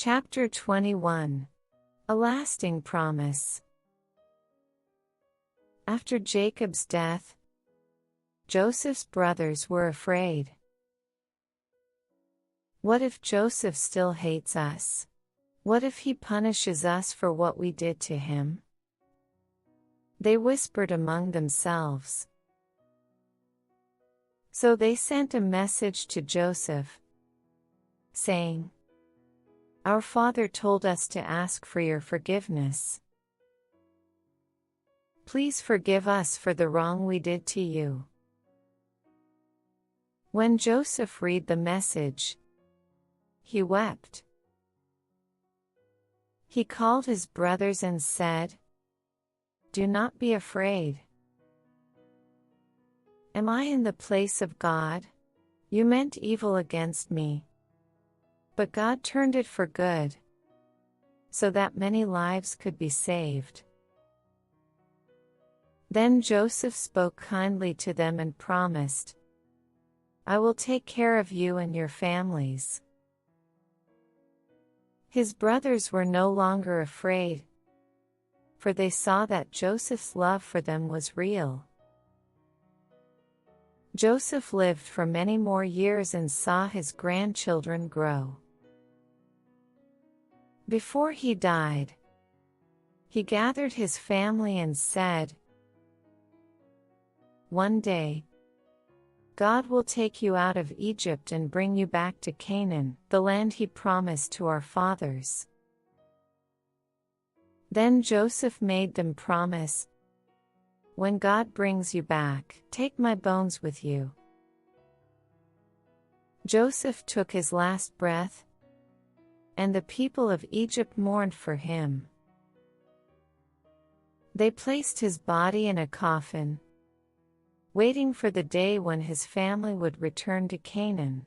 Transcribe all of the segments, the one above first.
Chapter 21. A Lasting Promise. After Jacob's death, Joseph's brothers were afraid. What if Joseph still hates us? What if he punishes us for what we did to him? They whispered among themselves. So they sent a message to Joseph, saying, "Our father told us to ask for your forgiveness. Please forgive us for the wrong we did to you." When Joseph read the message, he wept. He called his brothers and said, "Do not be afraid. Am I in the place of God? You meant evil against me, but God turned it for good, so that many lives could be saved." Then Joseph spoke kindly to them and promised, "I will take care of you and your families." His brothers were no longer afraid, for they saw that Joseph's love for them was real. Joseph lived for many more years and saw his grandchildren grow. Before he died, he gathered his family and said, "One day, God will take you out of Egypt and bring you back to Canaan, the land he promised to our fathers." Then Joseph made them promise, "When God brings you back, take my bones with you." Joseph took his last breath, and the people of Egypt mourned for him. They placed his body in a coffin, waiting for the day when his family would return to Canaan.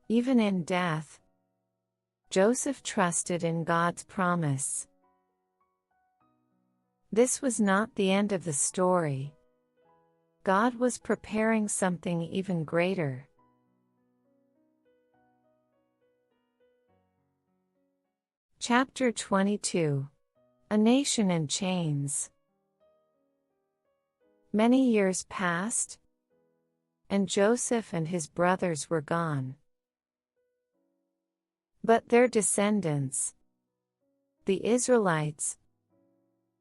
Even in death, Joseph trusted in God's promise. This was not the end of the story. God was preparing something even greater. Chapter 22. A Nation in Chains. Many years passed, and Joseph and his brothers were gone. But their descendants, the Israelites,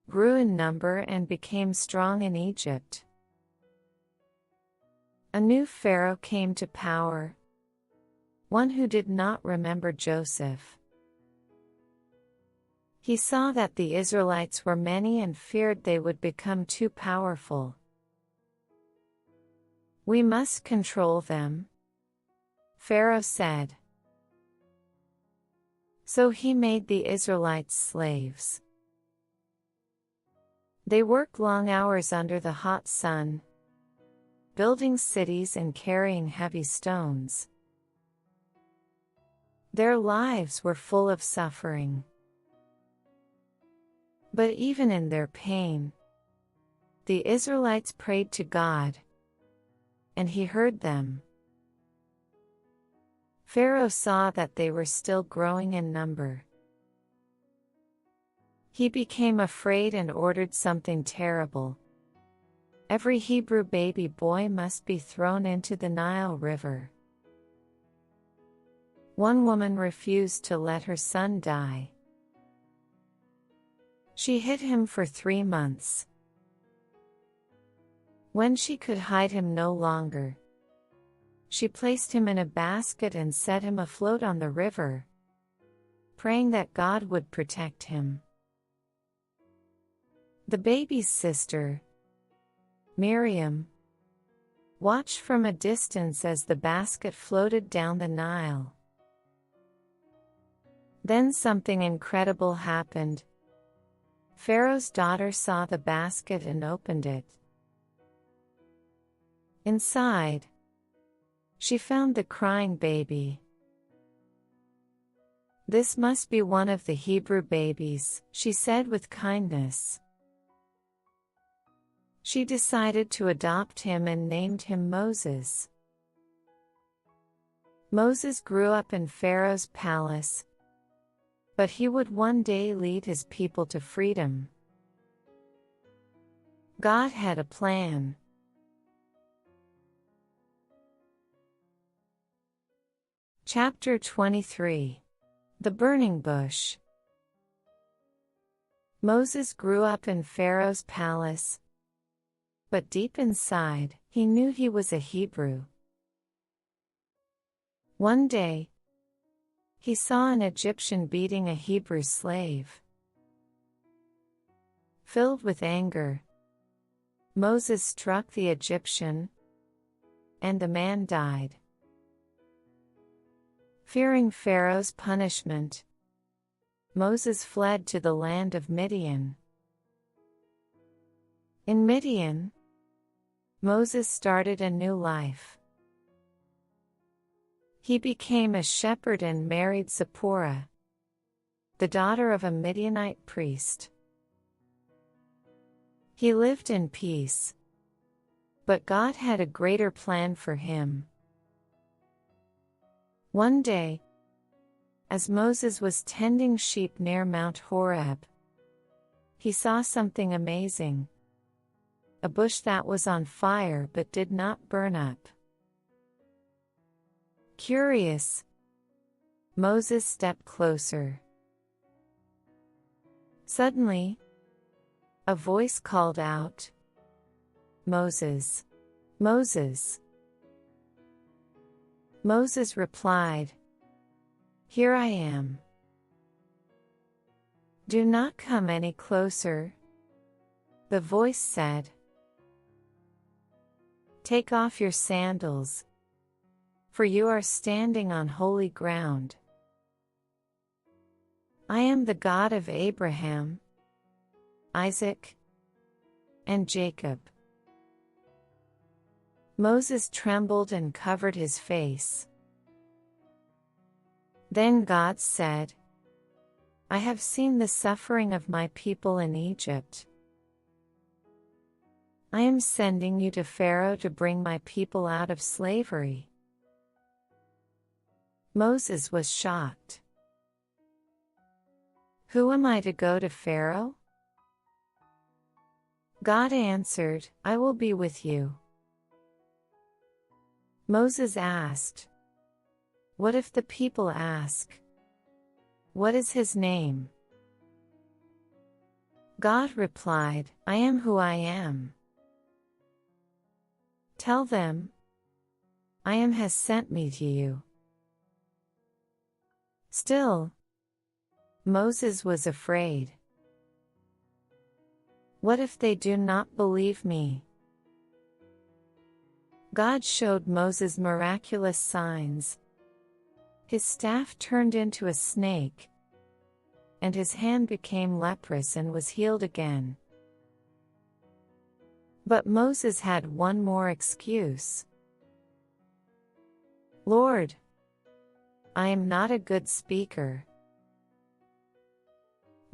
grew in number and became strong in Egypt. A new Pharaoh came to power, one who did not remember Joseph. He saw that the Israelites were many and feared they would become too powerful. "We must control them," Pharaoh said. So he made the Israelites slaves. They worked long hours under the hot sun, building cities and carrying heavy stones. Their lives were full of suffering. But even in their pain, the Israelites prayed to God, and He heard them. Pharaoh saw that they were still growing in number. He became afraid and ordered something terrible. Every Hebrew baby boy must be thrown into the Nile River. One woman refused to let her son die. She hid him for 3 months. When she could hide him no longer, she placed him in a basket and set him afloat on the river, praying that God would protect him. The baby's sister, Miriam, watched from a distance as the basket floated down the Nile. Then something incredible happened. Pharaoh's daughter saw the basket and opened it. Inside, she found the crying baby. "This must be one of the Hebrew babies," she said with kindness. She decided to adopt him and named him Moses. Moses grew up in Pharaoh's palace, but he would one day lead his people to freedom. God had a plan. Chapter 23. The Burning Bush. Moses grew up in Pharaoh's palace, but deep inside, he knew he was a Hebrew. One day, he saw an Egyptian beating a Hebrew slave. Filled with anger, Moses struck the Egyptian, and the man died. Fearing Pharaoh's punishment, Moses fled to the land of Midian. In Midian, Moses started a new life. He became a shepherd and married Zipporah, the daughter of a Midianite priest. He lived in peace, but God had a greater plan for him. One day, as Moses was tending sheep near Mount Horeb, he saw something amazing: a bush that was on fire but did not burn up. Curious, Moses stepped closer. Suddenly, a voice called out, "Moses, Moses." Moses replied, "Here I am." "Do not come any closer," the voice said. "Take off your sandals, for you are standing on holy ground. I am the God of Abraham, Isaac, and Jacob." Moses trembled and covered his face. Then God said, "I have seen the suffering of my people in Egypt. I am sending you to Pharaoh to bring my people out of slavery." Moses was shocked. "Who am I to go to Pharaoh?" God answered, "I will be with you." Moses asked, "What if the people ask, 'What is his name?'" God replied, "I am who I am. Tell them, 'I am has sent me to you.'" Still, Moses was afraid. "What if they do not believe me?" God showed Moses miraculous signs. His staff turned into a snake, and his hand became leprous and was healed again. But Moses had one more excuse. "Lord, I am not a good speaker."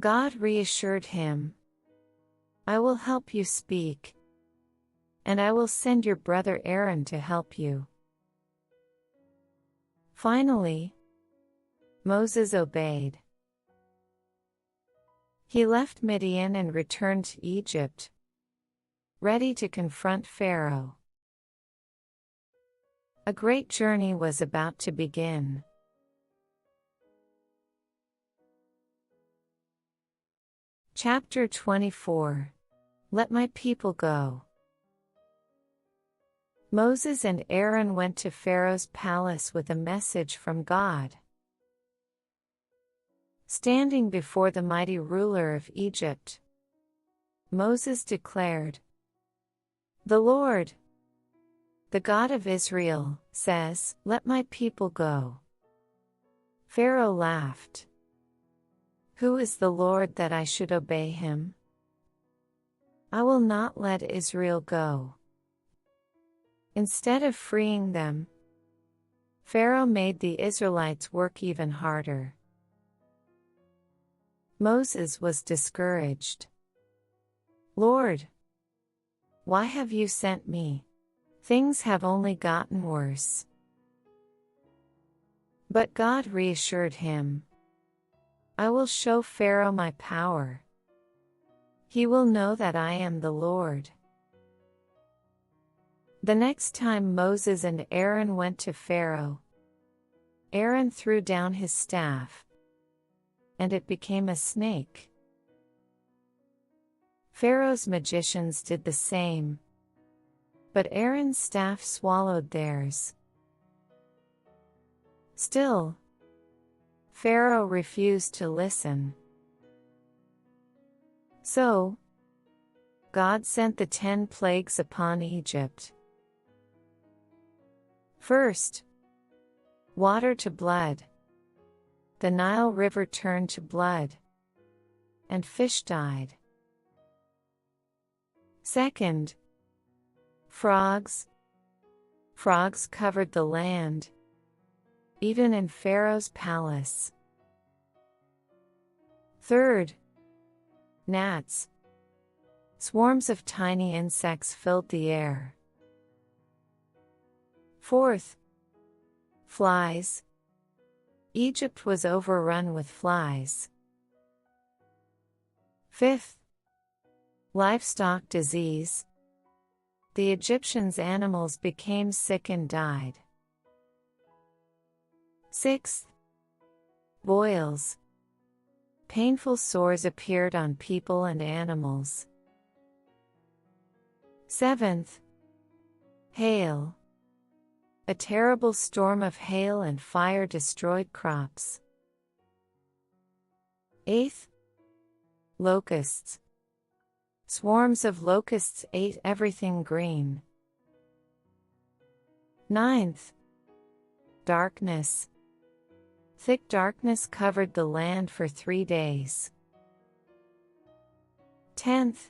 God reassured him, "I will help you speak, and I will send your brother Aaron to help you." Finally, Moses obeyed. He left Midian and returned to Egypt, ready to confront Pharaoh. A great journey was about to begin. Chapter 24. Let my people go. Moses and Aaron went to Pharaoh's palace with a message from God. Standing before the mighty ruler of Egypt, Moses declared, "The Lord, the God of Israel, says, 'Let my people go.'" Pharaoh laughed. "Who is the Lord that I should obey him? I will not let Israel go." Instead of freeing them, Pharaoh made the Israelites work even harder. Moses was discouraged. "Lord, why have you sent me? Things have only gotten worse." But God reassured him, I will show Pharaoh my power. He will know that I am the Lord. The next time Moses and Aaron went to Pharaoh, Aaron threw down his staff, and it became a snake. Pharaoh's magicians did the same, but Aaron's staff swallowed theirs. Still, Pharaoh refused to listen. So, God sent the 10 plagues upon Egypt. First, water to blood. The Nile River turned to blood, and fish died. Second, frogs. Frogs covered the land, even in Pharaoh's palace. Third, gnats. Swarms of tiny insects filled the air. Fourth, flies. Egypt was overrun with flies. Fifth, livestock disease. The Egyptians' animals became sick and died. Sixth, boils. Painful sores appeared on people and animals. Seventh, hail. A terrible storm of hail and fire destroyed crops. Eighth, locusts. Swarms of locusts ate everything green. Ninth, darkness. Thick darkness covered the land for 3 days. 10th,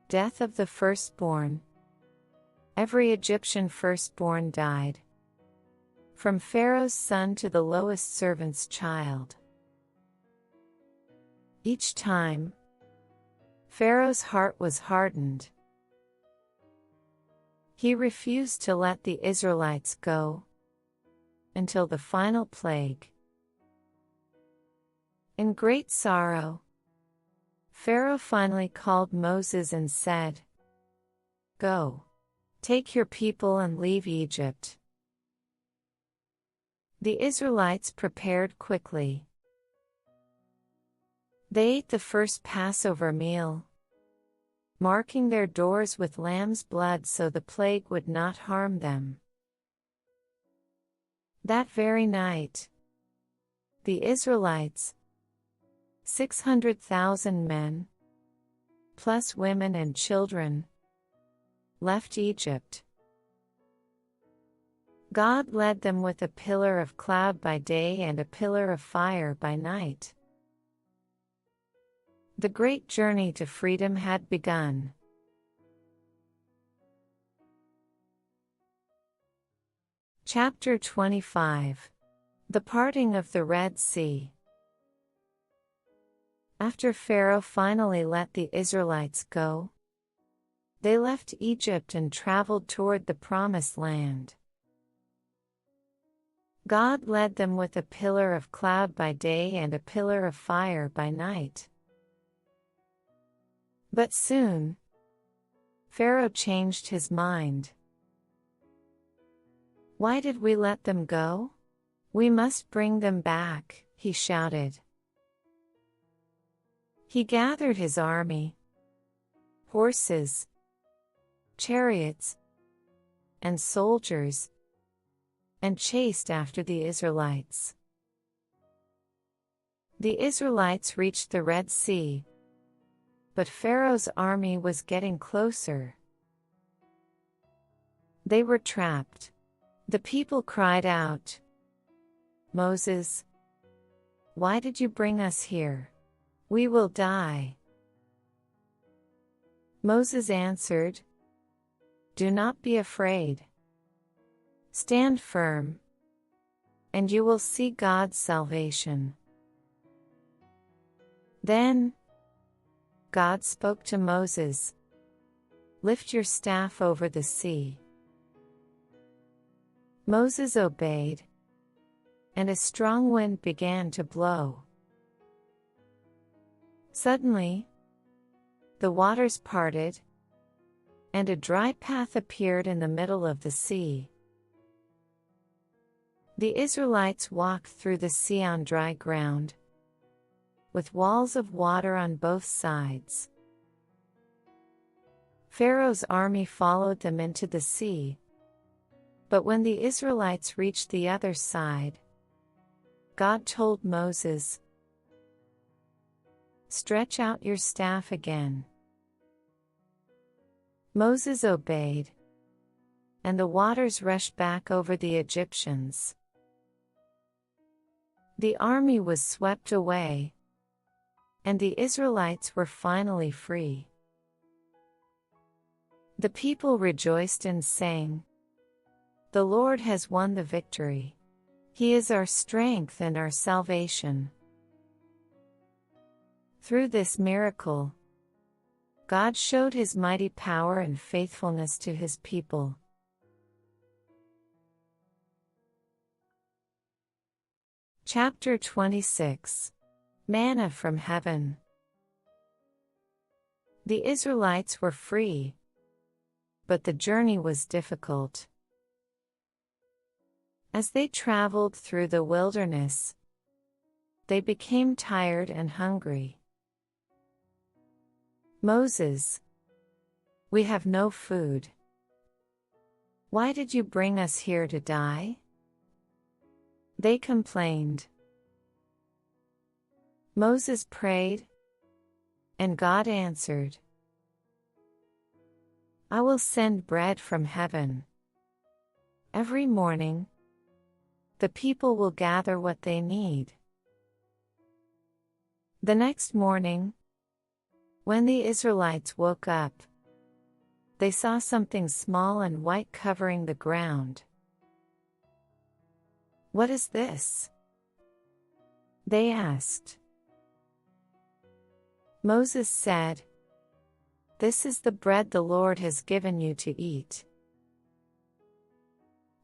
death of the firstborn. Every Egyptian firstborn died, from Pharaoh's son to the lowest servant's child. Each time, Pharaoh's heart was hardened. He refused to let the Israelites go until the final plague. In great sorrow, Pharaoh finally called Moses and said, Go, take your people and leave Egypt. The Israelites prepared quickly. They ate the first Passover meal, marking their doors with lamb's blood so the plague would not harm them. That very night, the Israelites, 600,000 men, plus women and children, left Egypt. God led them with a pillar of cloud by day and a pillar of fire by night. The great journey to freedom had begun. Chapter 25. The Parting of the Red Sea. After Pharaoh finally let the Israelites go, they left Egypt and traveled toward the Promised Land. God led them with a pillar of cloud by day and a pillar of fire by night. But soon, Pharaoh changed his mind. Why did we let them go? We must bring them back, he shouted. He gathered his army, horses, chariots, and soldiers, and chased after the Israelites. The Israelites reached the Red Sea, but Pharaoh's army was getting closer. They were trapped. The people cried out, Moses, why did you bring us here? We will die. Moses answered, Do not be afraid. Stand firm, and you will see God's salvation. Then, God spoke to Moses, Lift your staff over the sea. Moses obeyed. and a strong wind began to blow. Suddenly, the waters parted, and a dry path appeared in the middle of the sea. The Israelites walked through the sea on dry ground, with walls of water on both sides. Pharaoh's army followed them into the sea, but when the Israelites reached the other side, God told Moses, "Stretch out your staff again." Moses obeyed, and the waters rushed back over the Egyptians. The army was swept away, and the Israelites were finally free. The people rejoiced and sang, "The Lord has won the victory. He is our strength and our salvation." Through this miracle, God showed His mighty power and faithfulness to His people. Chapter 26. Manna from Heaven. The Israelites were free, but the journey was difficult. As they traveled through the wilderness, they became tired and hungry. "Moses, we have no food. Why did you bring us here to die?" they complained. Moses prayed, and God answered, "I will send bread from heaven. Every morning, the people will gather what they need." The next morning, when the Israelites woke up, they saw something small and white covering the ground. "What is this?" they asked. Moses said, "This is the bread the Lord has given you to eat."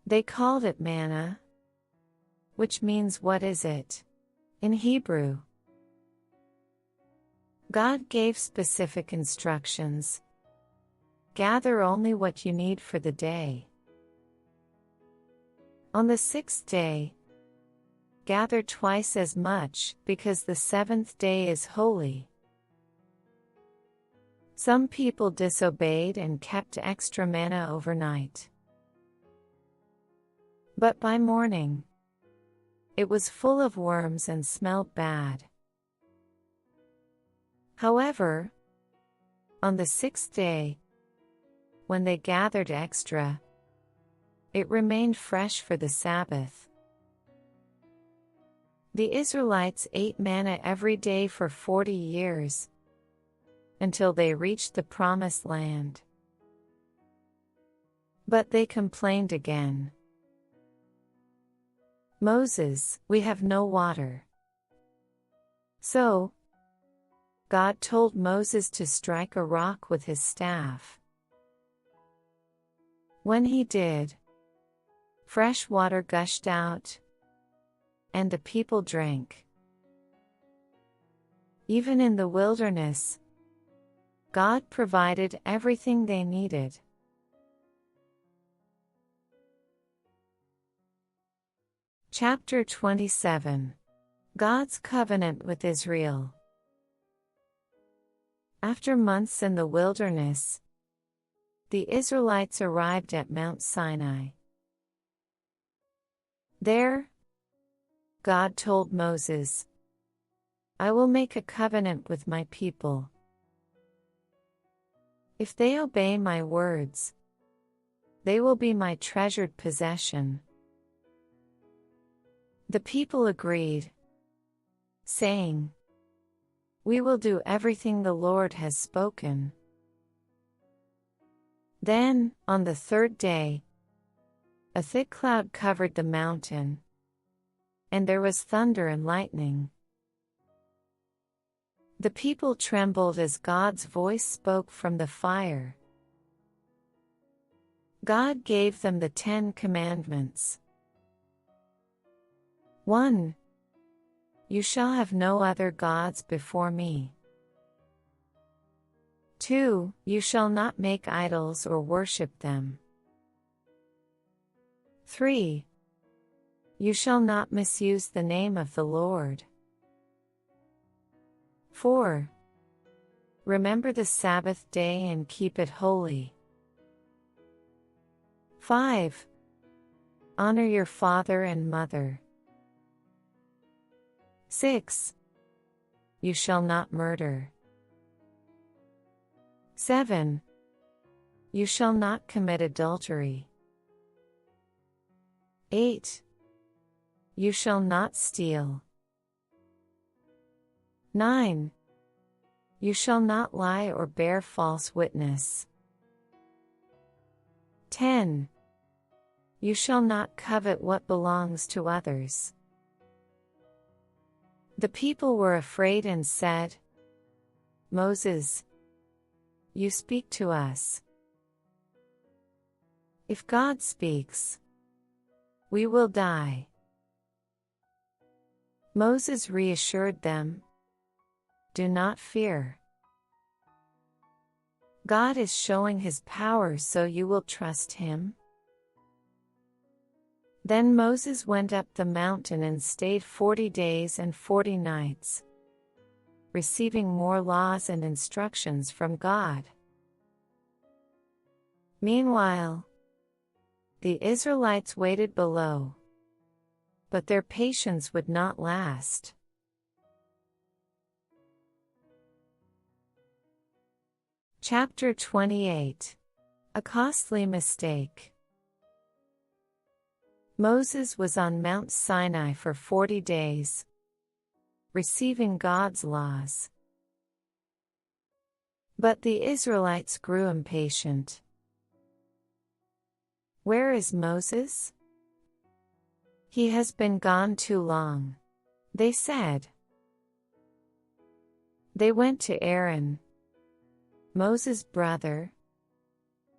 They called it manna, which means "what is it?" in Hebrew. God gave specific instructions. Gather only what you need for the day. On the sixth day, gather twice as much, because the seventh day is holy. Some people disobeyed and kept extra manna overnight. But by morning, it was full of worms and smelled bad. However, on the sixth day, when they gathered extra, it remained fresh for the Sabbath. The Israelites ate manna every day for 40 years, until they reached the Promised Land. But they complained again. "Moses, we have no water." So, God told Moses to strike a rock with his staff. When he did, fresh water gushed out, and the people drank. Even in the wilderness, God provided everything they needed. Chapter 27. God's Covenant with Israel. After months in the wilderness, the Israelites arrived at Mount Sinai. There, God told Moses, "I will make a covenant with my people. If they obey my words, they will be my treasured possession." The people agreed, saying, "We will do everything the Lord has spoken." Then, on the third day, a thick cloud covered the mountain, and there was thunder and lightning. The people trembled as God's voice spoke from the fire. God gave them the 10 Commandments. 1. You shall have no other gods before me. 2. You shall not make idols or worship them. 3. You shall not misuse the name of the Lord. 4. Remember the Sabbath day and keep it holy. 5. Honor your father and mother. 6. You shall not murder. 7. You shall not commit adultery. 8. You shall not steal. 9. You shall not lie or bear false witness. 10. You shall not covet what belongs to others. The people were afraid and said, Moses, you speak to us. If God speaks, we will die. Moses reassured them, do not fear. God is showing his power, so you will trust him. Then Moses went up the mountain and stayed 40 days and 40 nights, receiving more laws and instructions from God. Meanwhile, the Israelites waited below, but their patience would not last. Chapter 28. A Costly Mistake. Moses was on Mount Sinai for 40 days, receiving God's laws. But the Israelites grew impatient. Where is Moses? He has been gone too long, they said. They went to Aaron, Moses' brother,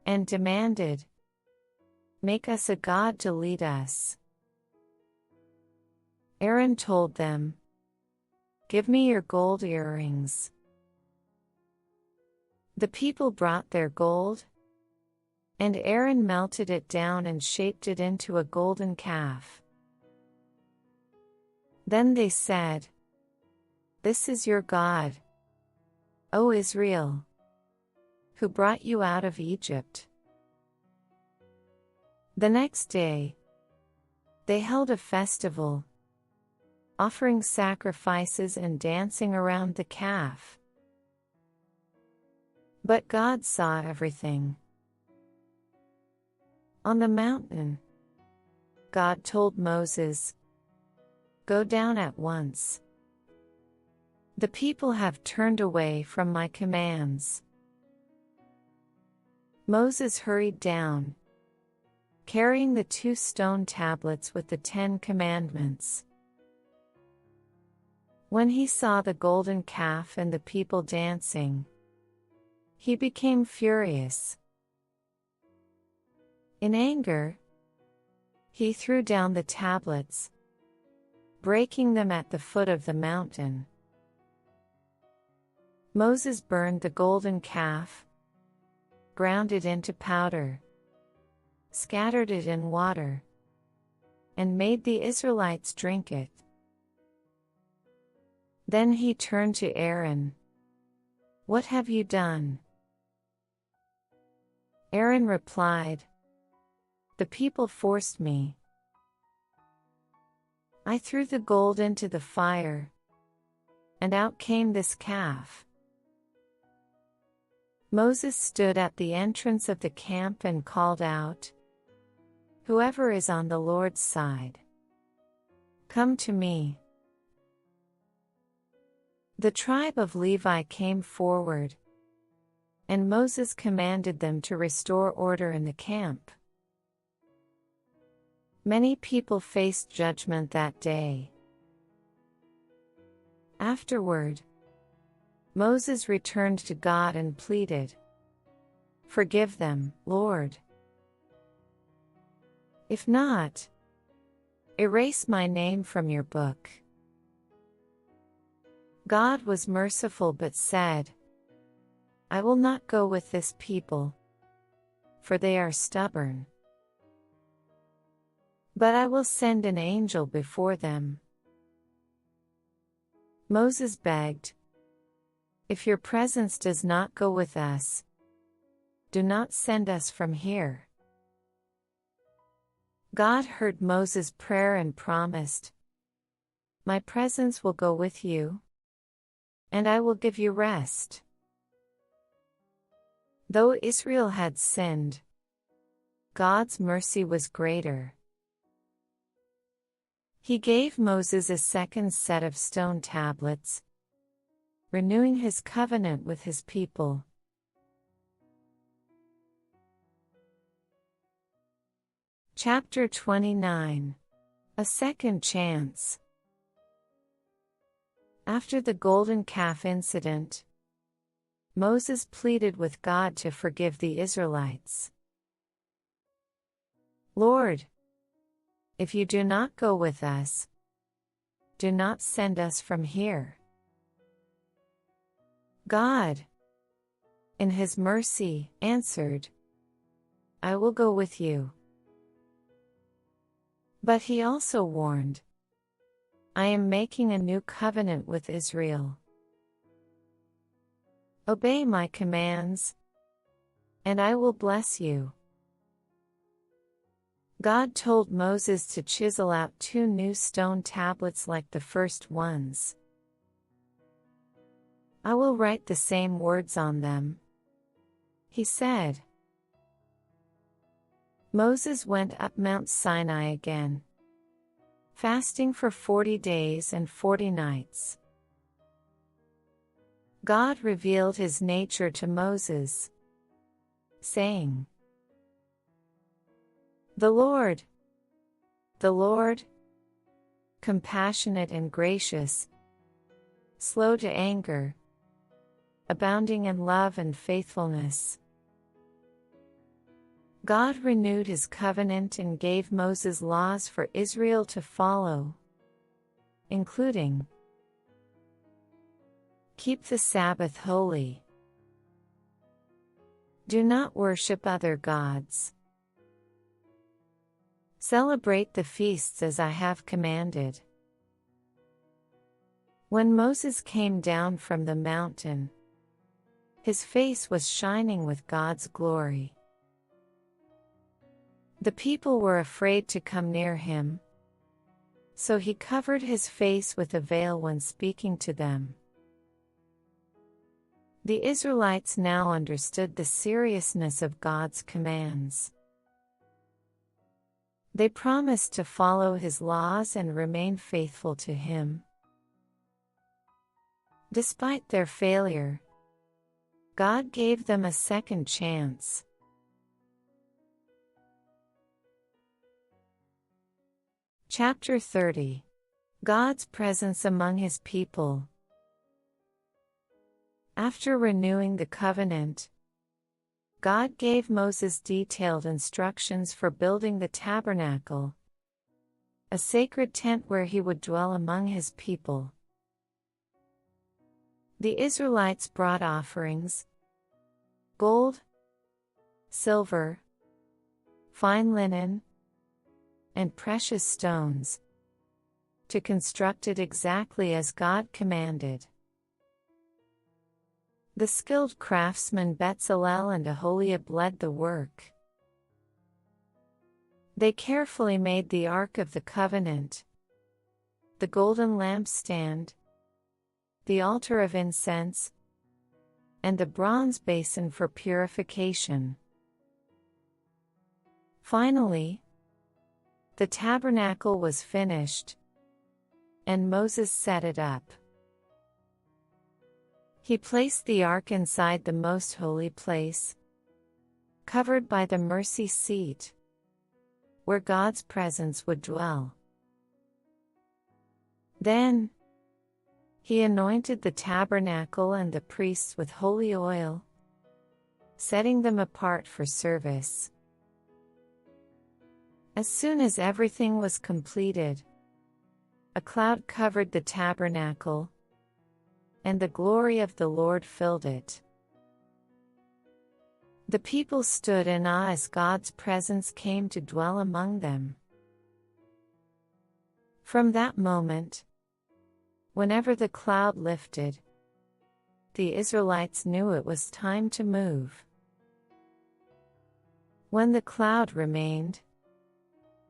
and demanded, make us a god to lead us. Aaron told them, give me your gold earrings. The people brought their gold, and Aaron melted it down and shaped it into a golden calf. Then they said, this is your God, O Israel, who brought you out of Egypt. The next day, they held a festival, offering sacrifices and dancing around the calf. But God saw everything. On the mountain, God told Moses, go down at once. The people have turned away from my commands. Moses hurried down, carrying the 2 stone tablets with the 10 commandments. When he saw the golden calf and the people dancing, he became furious. In anger, he threw down the tablets, breaking them at the foot of the mountain. Moses burned the golden calf, ground it into powder, scattered it in water, and made the Israelites drink it. Then he turned to Aaron. What have you done? Aaron replied, the people forced me. I threw the gold into the fire, and out came this calf. Moses stood at the entrance of the camp and called out, whoever is on the Lord's side, come to me. The tribe of Levi came forward, and Moses commanded them to restore order in the camp. Many people faced judgment that day. Afterward, Moses returned to God and pleaded, forgive them, Lord. If not, Erase my name from your book. God was merciful but said, I will not go with this people, for they are stubborn. But I will send an angel before them. Moses begged, if your presence does not go with us, do not send us from here. God heard Moses' prayer and promised, my presence will go with you, and I will give you rest. Though Israel had sinned, God's mercy was greater. He gave Moses a second set of stone tablets, renewing his covenant with his people. Chapter 29. A Second Chance. After the golden calf incident, Moses pleaded with God to forgive the Israelites. Lord, if you do not go with us, do not send us from here. God, in his mercy, answered, I will go with you. But he also warned, I am making a new covenant with Israel. Obey my commands, and I will bless you. God told Moses to chisel out 2 new stone tablets like the first ones. I will write the same words on them, he said. Moses went up Mount Sinai again, fasting for 40 days and 40 nights. God revealed his nature to Moses, saying, the Lord, compassionate and gracious, slow to anger, abounding in love and faithfulness. God renewed his covenant and gave Moses laws for Israel to follow, including, keep the Sabbath holy. Do not worship other gods. Celebrate the feasts as I have commanded. When Moses came down from the mountain, his face was shining with God's glory. The people were afraid to come near him, so he covered his face with a veil when speaking to them. The Israelites now understood the seriousness of God's commands. They promised to follow his laws and remain faithful to him. Despite their failure, God gave them a second chance. Chapter 30. God's presence among his people. After renewing the covenant, God gave Moses detailed instructions for building the tabernacle, a sacred tent where he would dwell among his people. The Israelites brought offerings, gold, silver, fine linen, and precious stones, to construct it exactly as God commanded. The skilled craftsmen Bezalel and Aholiab led the work. They carefully made the Ark of the Covenant, the golden lampstand, the altar of incense, and the bronze basin for purification. Finally, the tabernacle was finished, and Moses set it up. He placed the ark inside the most holy place, covered by the mercy seat, where God's presence would dwell. Then, he anointed the tabernacle and the priests with holy oil, setting them apart for service. As soon as everything was completed, a cloud covered the tabernacle, and the glory of the Lord filled it. The people stood in awe as God's presence came to dwell among them. From that moment, whenever the cloud lifted, the Israelites knew it was time to move. When the cloud remained,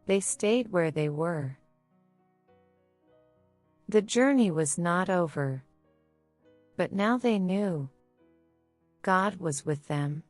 they stayed where they were. The journey was not over, but now they knew God was with them.